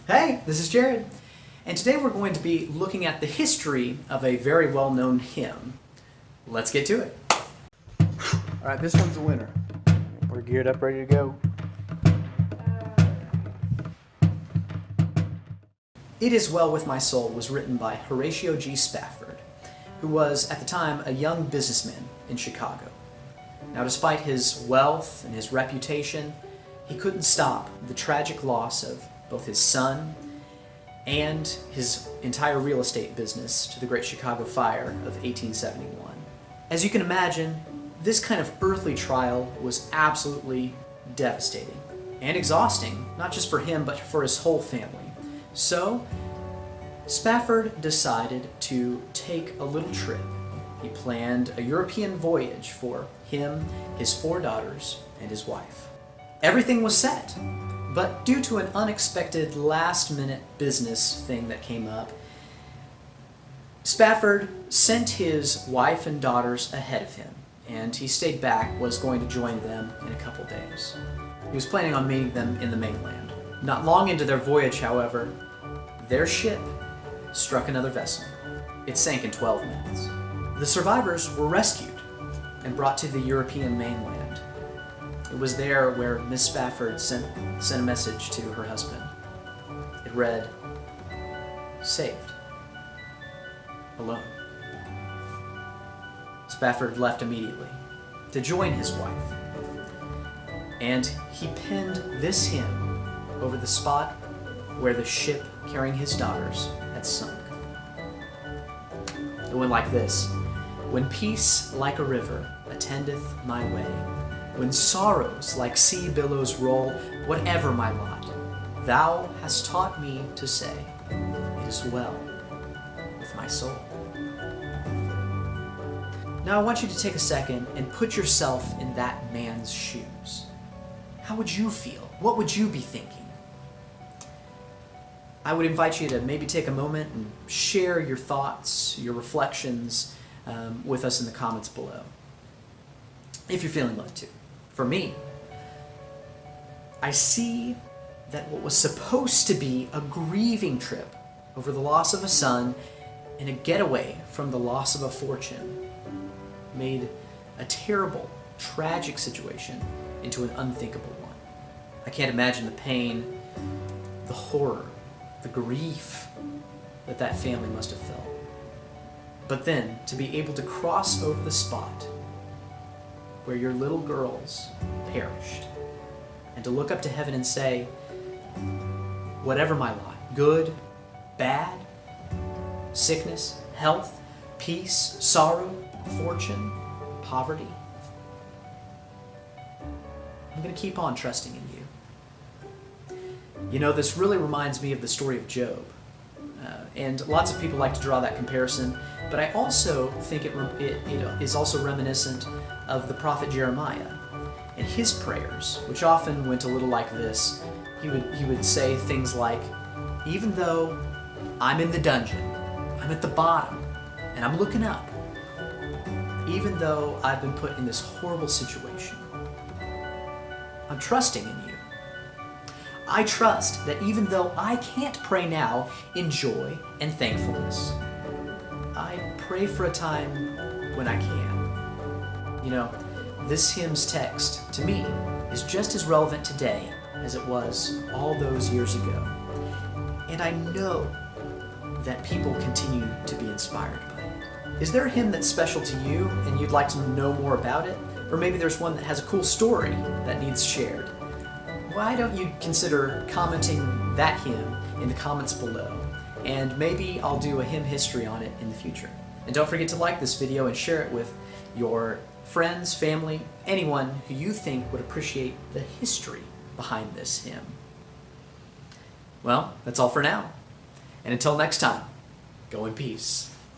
Hey, this is Jared, and today we're going to be looking at the history of a very well-known hymn. Let's get to it. All right, this one's a winner. We're geared up, ready to go. It Is Well With My Soul was written by Horatio G. Spafford, who was, at the time, a young businessman in Chicago. Now, despite his wealth and his reputation, he couldn't stop the tragic loss of both his son and his entire real estate business to the Great Chicago Fire of 1871. As you can imagine, this kind of earthly trial was absolutely devastating and exhausting, not just for him, but for his whole family. So, Spafford decided to take a little trip. He planned a European voyage for him, his 4 daughters, and his wife. Everything was set, but due to an unexpected last-minute business thing that came up, Spafford sent his wife and daughters ahead of him, and he stayed back, was going to join them in a couple days. He was planning on meeting them in the mainland. Not long into their voyage, however, their ship struck another vessel. It sank in 12 minutes. The survivors were rescued and brought to the European mainland. It was there where Miss Spafford sent a message to her husband. It read, "Saved. Alone." Spafford left immediately to join his wife, and he penned this hymn over the spot where the ship carrying his daughters had sunk. It went like this: "When peace like a river attendeth my way, when sorrows like sea billows roll, whatever my lot, thou hast taught me to say, it is well with my soul." Now I want you to take a second and put yourself in that man's shoes. How would you feel? What would you be thinking? I would invite you to maybe take a moment and share your thoughts, your reflections with us in the comments below, if you're feeling led to. For me, I see that what was supposed to be a grieving trip over the loss of a son and a getaway from the loss of a fortune made a terrible, tragic situation into an unthinkable one. I can't imagine the pain, the horror, the grief that family must have felt. But then, to be able to cross over the spot where your little girls perished, and to look up to heaven and say, whatever my lot, good, bad, sickness, health, peace, sorrow, fortune, poverty, I'm going to keep on trusting in you. You know, this really reminds me of the story of Job. And lots of people like to draw that comparison, but I also think it is also reminiscent of the prophet Jeremiah and his prayers, which often went a little like this. He would say things like, even though I'm in the dungeon, I'm at the bottom, and I'm looking up, even though I've been put in this horrible situation, I'm trusting in you. I trust that even though I can't pray now in joy and thankfulness, I pray for a time when I can. You know, this hymn's text, to me, is just as relevant today as it was all those years ago. And I know that people continue to be inspired by it. Is there a hymn that's special to you and you'd like to know more about it? Or maybe there's one that has a cool story that needs shared. Why don't you consider commenting that hymn in the comments below, and maybe I'll do a hymn history on it in the future. And don't forget to like this video and share it with your friends, family, anyone who you think would appreciate the history behind this hymn. Well, that's all for now. And until next time, go in peace.